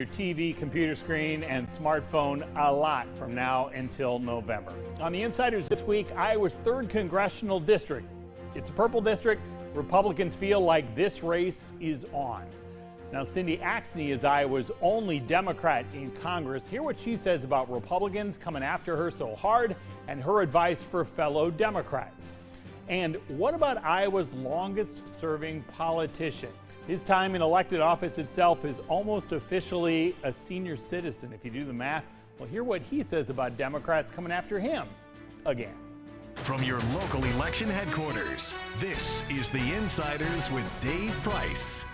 Your TV, computer screen, and smartphone a lot from now until November. On the Insiders this week, Iowa's 3rd Congressional District. It's a purple district. Republicans feel like this race is on. Now, Cindy Axne is Iowa's only Democrat in Congress. Hear what she says about Republicans coming after her so hard and her advice for fellow Democrats. And what about Iowa's longest-serving politician? His time in elected office itself is almost officially a senior citizen, if you do the math. Well, hear what he says about Democrats coming after him again. From your local election headquarters, this is The Insiders with Dave Price.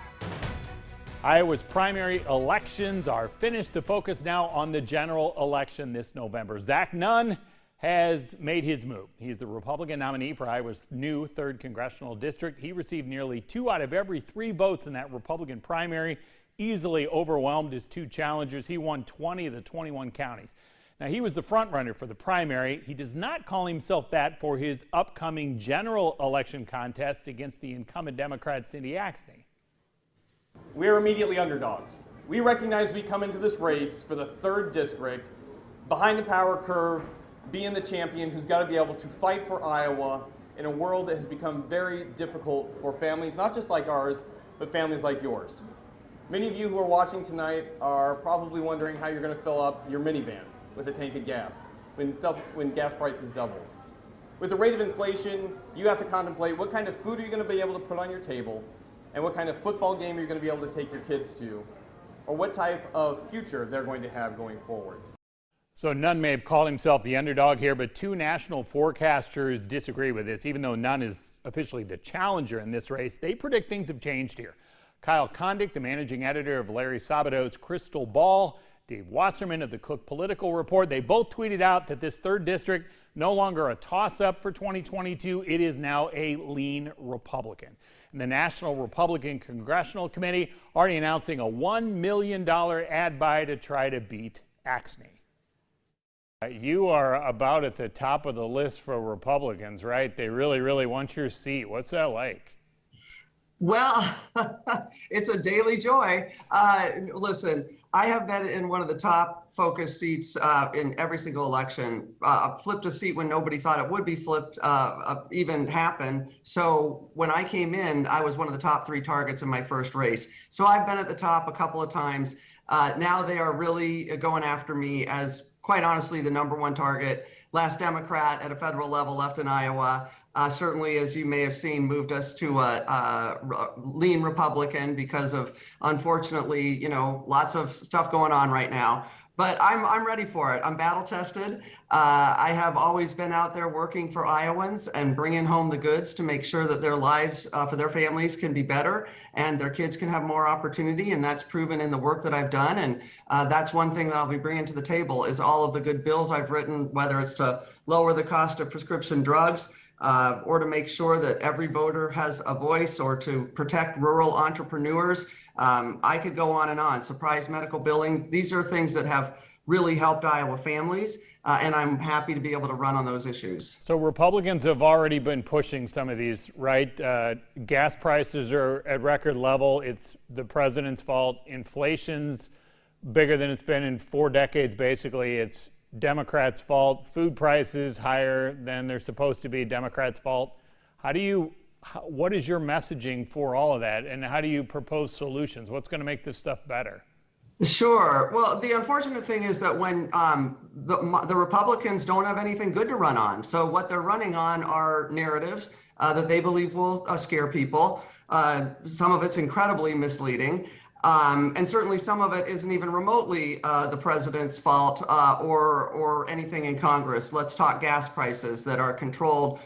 Iowa's primary elections are finished. The focus now on the general election this November. Zach Nunn has made his move. He's the Republican nominee for Iowa's new 3rd Congressional District. He received nearly 2 out of every 3 votes in that Republican primary, easily overwhelmed his 2 challengers. He won 20 of the 21 counties. Now, he was the front runner for the primary. He does not call himself that for his upcoming general election contest against the incumbent Democrat Cindy Axne. We're immediately underdogs. We recognize we come into this race for the 3rd district, behind the power curve, being the champion who's got to be able to fight for Iowa in a world that has become very difficult for families, not just like ours, but families like yours. Many of you who are watching tonight are probably wondering how you're going to fill up your minivan with a tank of gas when gas prices double. With the rate of inflation, you have to contemplate what kind of food are you going to be able to put on your table, and what kind of football game you're going to be able to take your kids to, or what type of future they're going to have going forward. So Nunn may have called himself the underdog here, but 2 national forecasters disagree with this. Even though Nunn is officially the challenger in this race, they predict things have changed here. Kyle Kondik, the managing editor of Larry Sabato's Crystal Ball, Dave Wasserman of the Cook Political Report, they both tweeted out that this 3rd district no longer a toss-up for 2022. It is now a lean Republican. And the National Republican Congressional Committee already announcing a $1 million ad buy to try to beat Axne. You are about at the top of the list for Republicans, right? They really, really want your seat. What's that like? Well, it's a daily joy. Listen, I have been in one of the top focus seats in every single election. Flipped a seat when nobody thought it would be flipped, even happen. So when I came in, I was one of the top 3 targets in my first race. So I've been at the top a couple of times. Now they are really going after me as, quite honestly, the #1 target. Last Democrat at a federal level left in Iowa. Certainly, as you may have seen, moved us to a lean Republican because of, unfortunately, lots of stuff going on right now. But I'm ready for it. I'm battle tested. I have always been out there working for Iowans and bringing home the goods to make sure that their lives for their families can be better and their kids can have more opportunity. And that's proven in the work that I've done. And that's one thing that I'll be bringing to the table is all of the good bills I've written, whether it's to lower the cost of prescription drugs, or to make sure that every voter has a voice, or to protect rural entrepreneurs. I could go on and on. Surprise medical billing. These are things that have really helped Iowa families, and I'm happy to be able to run on those issues. So Republicans have already been pushing some of these, right? Gas prices are at record level. It's the president's fault. Inflation's bigger than it's been in 4 decades, basically. It's Democrats' fault. Food prices higher than they're supposed to be, Democrats' fault. What is your messaging for all of that, and how do you propose solutions? What's going to make this stuff better? Sure. Well, the unfortunate thing is that when the Republicans don't have anything good to run on, so what they're running on are narratives that they believe will scare people. Some of it's incredibly misleading. And certainly some of it isn't even remotely the president's fault or anything in Congress. Let's talk gas prices that are controlled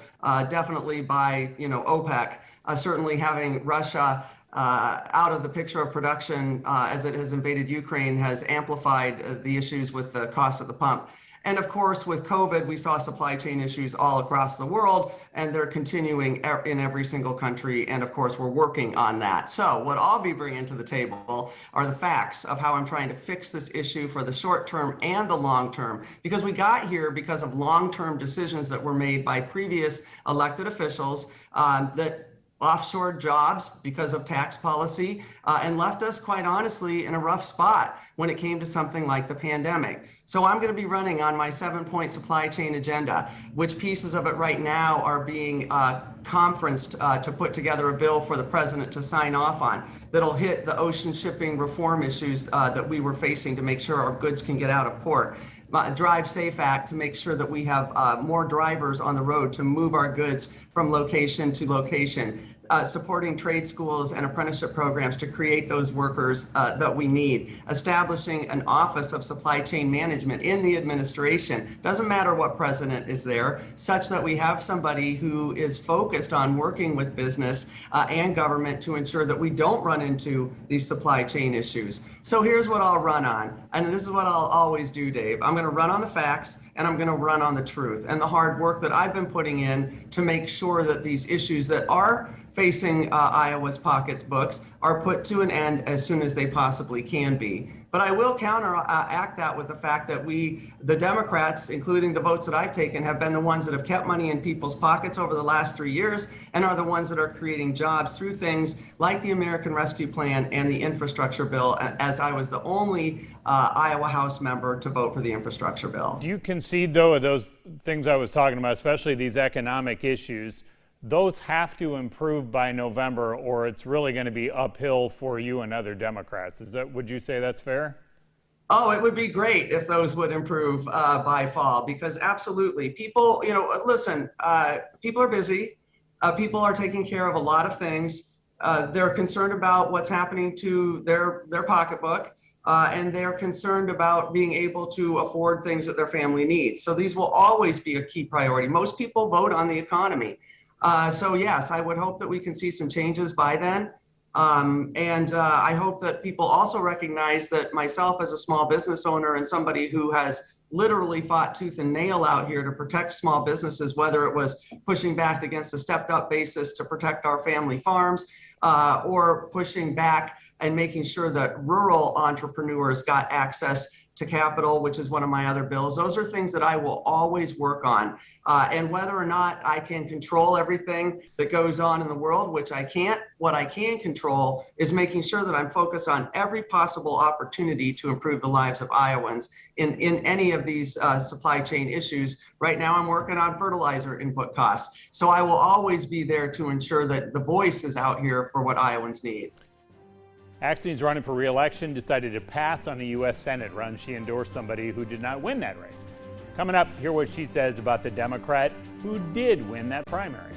definitely by OPEC. Certainly having Russia out of the picture of production as it has invaded Ukraine has amplified the issues with the cost of the pump. And of course, with COVID, we saw supply chain issues all across the world, and they're continuing in every single country. And of course, we're working on that. So what I'll be bringing to the table are the facts of how I'm trying to fix this issue for the short term and the long term, because we got here because of long-term decisions that were made by previous elected officials that offshored jobs because of tax policy and left us, quite honestly, in a rough spot. when it came to something like the pandemic. So I'm going to be running on my 7-point supply chain agenda, which pieces of it right now are being conferenced to put together a bill for the president to sign off on that'll hit the ocean shipping reform issues that we were facing to make sure our goods can get out of port. Drive Safe Act to make sure that we have more drivers on the road to move our goods from location to location. Supporting trade schools and apprenticeship programs to create those workers that we need. Establishing an office of supply chain management in the administration, doesn't matter what president is there, such that we have somebody who is focused on working with business and government to ensure that we don't run into these supply chain issues. So here's what I'll run on, and this is what I'll always do, Dave. I'm going to run on the facts, and I'm going to run on the truth and the hard work that I've been putting in to make sure that these issues that are facing Iowa's pocketbooks are put to an end as soon as they possibly can be. But I will counteract that with the fact that the Democrats, including the votes that I've taken, have been the ones that have kept money in people's pockets over the last 3 years and are the ones that are creating jobs through things like the American Rescue Plan and the infrastructure bill, as I was the only Iowa House member to vote for the infrastructure bill. Do you concede, though, of those things I was talking about, especially these economic issues, those have to improve by November, or it's really going to be uphill for you and other Democrats? Would you say that's fair? Oh, it would be great if those would improve by fall, because absolutely, people, listen, people are busy. People are taking care of a lot of things. They're concerned about what's happening to their pocketbook. And they're concerned about being able to afford things that their family needs. So these will always be a key priority. Most people vote on the economy. So yes, I would hope that we can see some changes by then. And I hope that people also recognize that myself as a small business owner and somebody who has literally fought tooth and nail out here to protect small businesses, whether it was pushing back against the stepped up basis to protect our family farms, or pushing back and making sure that rural entrepreneurs got access to capital, which is one of my other bills. Those are things that I will always work on. And whether or not I can control everything that goes on in the world, which I can't, what I can control is making sure that I'm focused on every possible opportunity to improve the lives of Iowans in any of these supply chain issues. Right now, I'm working on fertilizer input costs. So I will always be there to ensure that the voice is out here for what Iowans need. Axel's running for re-election, decided to pass on a U.S. Senate run. She endorsed somebody who did not win that race. Coming up, hear what she says about the Democrat who did win that primary.